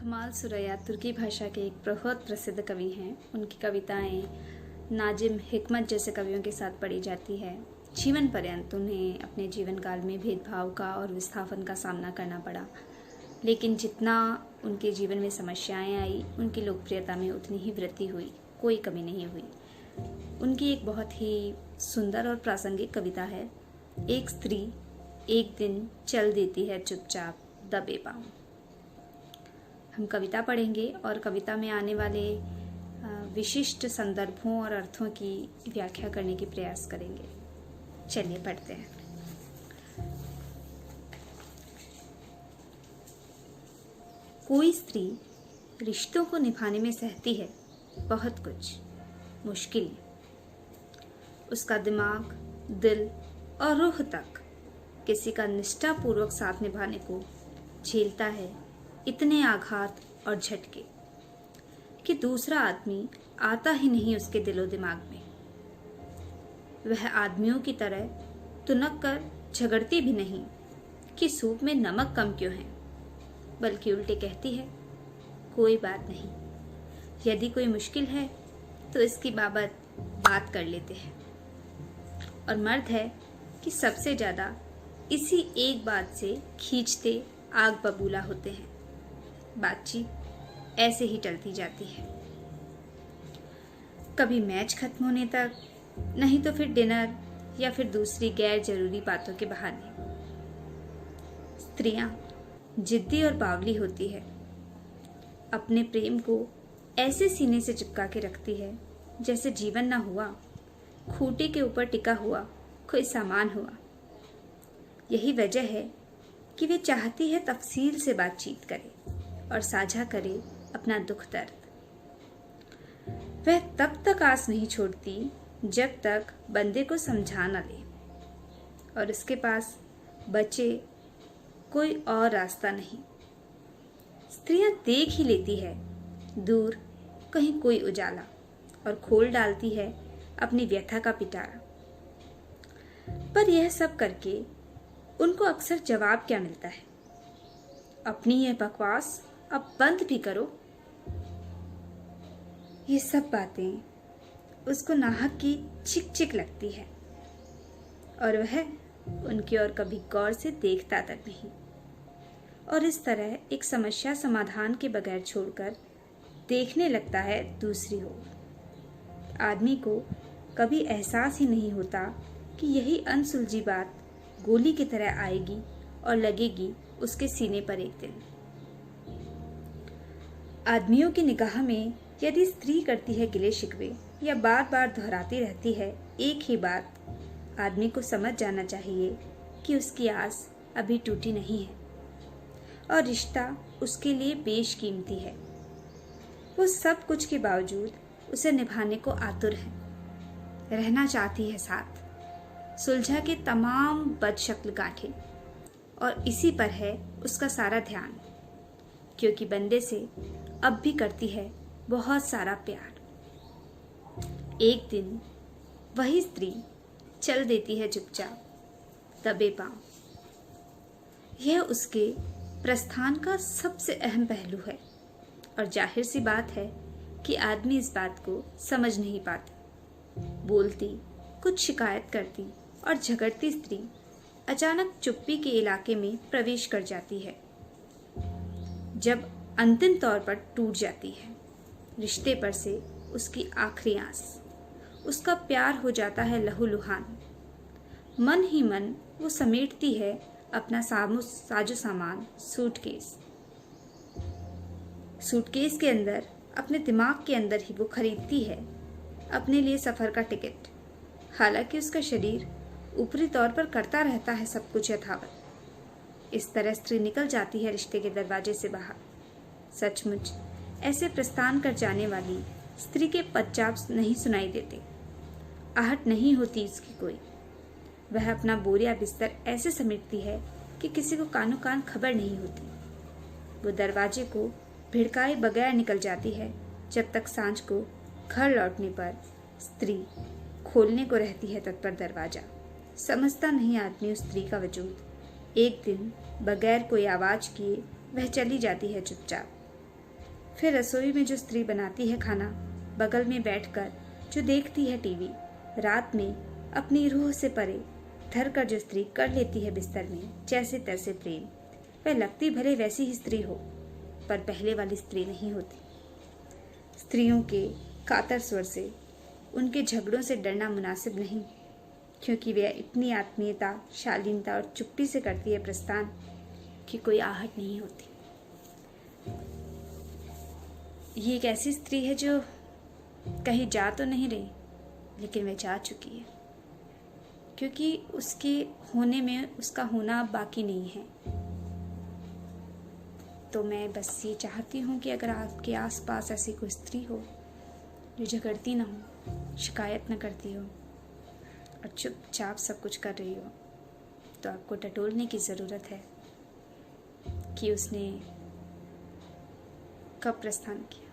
कमाल सुरैया तुर्की भाषा के एक बहुत प्रसिद्ध कवि हैं। उनकी कविताएं नाजिम हिकमत जैसे कवियों के साथ पढ़ी जाती है। जीवन पर्यंत उन्हें अपने जीवन काल में भेदभाव का और विस्थापन का सामना करना पड़ा, लेकिन जितना उनके जीवन में समस्याएं आई, उनकी लोकप्रियता में उतनी ही वृद्धि हुई, कोई कमी नहीं हुई। उनकी एक बहुत ही सुंदर और प्रासंगिक कविता है, एक स्त्री एक दिन चल देती है चुपचाप दबे पाँव। हम कविता पढ़ेंगे और कविता में आने वाले विशिष्ट संदर्भों और अर्थों की व्याख्या करने की प्रयास करेंगे। चलिए पढ़ते हैं। कोई स्त्री रिश्तों को निभाने में सहती है बहुत कुछ मुश्किलें। उसका दिमाग, दिल और रूह तक किसी का निष्ठापूर्वक साथ निभाने को झेलता है इतने आघात और झटके कि दूसरा आदमी आता ही नहीं उसके दिलो दिमाग में। वह आदमियों की तरह तुनक कर झगड़ती भी नहीं कि सूप में नमक कम क्यों है, बल्कि उल्टे कहती है कोई बात नहीं, यदि कोई मुश्किल है तो इसकी बाबत बात कर लेते हैं। और मर्द है कि सबसे ज्यादा इसी एक बात से खींचते आग बबूला होते हैं। बातचीत ऐसे ही टलती जाती है, कभी मैच खत्म होने तक, नहीं तो फिर डिनर या फिर दूसरी गैर जरूरी बातों के बहाने। स्त्रियां जिद्दी और बावली होती है, अपने प्रेम को ऐसे सीने से चिपका के रखती है जैसे जीवन ना हुआ, खूंटे के ऊपर टिका हुआ कोई सामान हुआ। यही वजह है कि वे चाहती है तफसील से बातचीत करे और साझा करे अपना दुख दर्द। वह तब तक आस नहीं छोड़ती जब तक बंदे को समझा न ले और उसके पास बचे कोई और रास्ता नहीं। स्त्रियां देख ही लेती है दूर कहीं कोई उजाला और खोल डालती है अपनी व्यथा का पिटारा। पर यह सब करके उनको अक्सर जवाब क्या मिलता है? अपनी यह बकवास अब बंद भी करो। ये सब बातें उसको नाहक की चिक चिक लगती है और वह उनकी ओर कभी गौर से देखता तक नहीं, और इस तरह एक समस्या समाधान के बगैर छोड़कर देखने लगता है दूसरी ओर। आदमी को कभी एहसास ही नहीं होता कि यही अनसुलझी बात गोली की तरह आएगी और लगेगी उसके सीने पर एक दिन। आदमियों की निगाह में यदि स्त्री करती है गिले शिकवे या बार बार दोहराती रहती है एक ही बात, आदमी को समझ जाना चाहिए कि उसकी आस अभी टूटी नहीं है और रिश्ता उसके लिए बेशकीमती है। वो सब कुछ के बावजूद उसे निभाने को आतुर है, रहना चाहती है साथ, सुलझा के तमाम बदशक्ल गांठे, और इसी पर है उसका सारा ध्यान, क्योंकि बंदे से अब भी करती है बहुत सारा प्यार। एक दिन वही स्त्री चल देती है चुपचाप दबे पांव। यह उसके प्रस्थान का सबसे अहम पहलू है और जाहिर सी बात है कि आदमी इस बात को समझ नहीं पाता। बोलती, कुछ शिकायत करती और झगड़ती स्त्री अचानक चुप्पी के इलाके में प्रवेश कर जाती है। जब अंतिम तौर पर टूट जाती है, रिश्ते पर से उसकी आखिरी आस, उसका प्यार हो जाता है लहूलुहान। मन ही मन वो समेटती है अपना साजो सामान सूटकेस के अंदर, अपने दिमाग के अंदर ही वो खरीदती है अपने लिए सफर का टिकट। हालांकि उसका शरीर ऊपरी तौर पर करता रहता है सब कुछ यथावत। इस तरह स्त्री निकल जाती है रिश्ते के दरवाजे से बाहर। सचमुच ऐसे प्रस्थान कर जाने वाली स्त्री के पदचाप नहीं सुनाई देते, आहट नहीं होती इसकी कोई। वह अपना बोरिया बिस्तर ऐसे समेटती है कि किसी को कानो कान खबर नहीं होती। वो दरवाजे को भिड़काए बगैर निकल जाती है, जब तक सांझ को घर लौटने पर स्त्री खोलने को रहती है तत्पर दरवाजा। समझता नहीं आदमी उस स्त्री का वजूद। एक दिन बगैर कोई आवाज किए वह चली जाती है चुपचाप। फिर रसोई में जो स्त्री बनाती है खाना, बगल में बैठकर जो देखती है टीवी, रात में अपनी रूह से परे धर कर जो स्त्री कर लेती है बिस्तर में जैसे तैसे प्रेम, वह लगती भले वैसी ही स्त्री हो, पर पहले वाली स्त्री नहीं होती। स्त्रियों के कातर स्वर से, उनके झगड़ों से डरना मुनासिब नहीं, क्योंकि वह इतनी आत्मीयता, शालीनता और चुप्पी से करती है प्रस्थान कि कोई आहट नहीं होती। ये एक ऐसी स्त्री है जो कहीं जा तो नहीं रही, लेकिन वह जा चुकी है, क्योंकि उसके होने में उसका होना अब बाकी नहीं है। तो मैं बस ये चाहती हूँ कि अगर आपके आसपास ऐसी कोई स्त्री हो जो झगड़ती ना हो, शिकायत ना करती हो और चुपचाप सब कुछ कर रही हो, तो आपको टटोलने की ज़रूरत है कि उसने कब प्रस्थान किया।